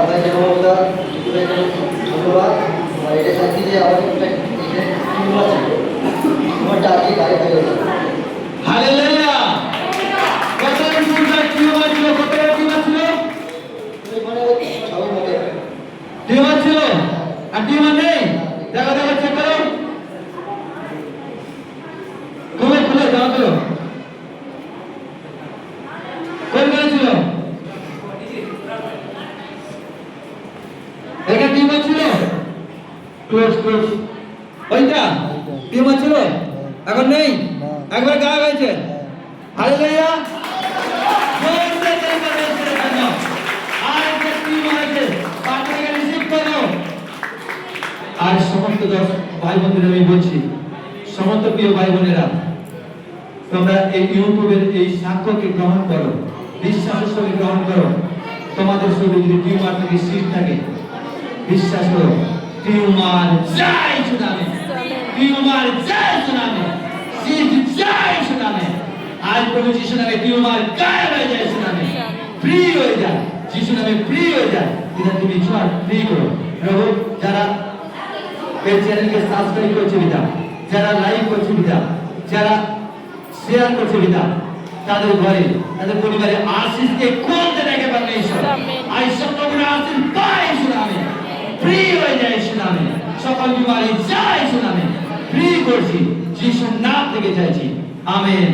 আপনাকে ধন্যবাদ। এটা চাচ্ছি যে আমার টিউমার ছিল, টিউমারটা আজকে গায়ে হয়ে গেছে। হালেলুয়া। কত সুন্দর টিউমার ছিল, কত টিউমার ছিল? মানে সবাই মনে টিউমার ছিল, আর টিউমার নেই। দেখো দেখো, চেক করো, খুলে খুলে দাও তো। কোনখানে ছিল? এখানে টিউমার ছিল, ক্লোজ ক্লোজ। ওইটা টিউমার ছিল, এখন নেই, একবার গায়েব হয়েছে। হালেলুয়া। আর সমস্ত ভাই বোনেরা আমি বলছি, সমস্ত প্রিয় ভাই বোনেরা, তোমরা এই ইউটিউবের এই সাক্ষ্যকে গ্রহণ করো, বিশ্বাসের সঙ্গে গ্রহণ করো। তোমাদের শরীরে যদি টিউমার থেকে সিস্ট থাকে, বিশ্বাস করো, টিউমার যায় শুনাবে, টিউমার যায় শুনাবে, সিস্ট যায় শুনাবে। আজ প্রভু যিশু নামে টিউমার গায়েব হয়ে যায় শুনাবে, ফ্রি হয়ে যায়, যিশু নামে ফ্রি হয়ে যায়। এটা তুমি ফ্রি করো। প্রভু যারা এই চ্যানেলকে সাবস্ক্রাইব করছে পিতা, যারা লাইক করছে পিতা, যারা শেয়ার করছে পিতা, তাদের ঘরে তাদের পরিবারে আশিসকে কমতে দেখে পারলে ঈশ্বর আই সকল আশিস পায় শুনামে, ফ্রি হয়ে যায় শুনামে, সকল বিমারি যায় শুনামে, ফ্রি করছি যিশুর নাম থেকে চাইছি, আমেন।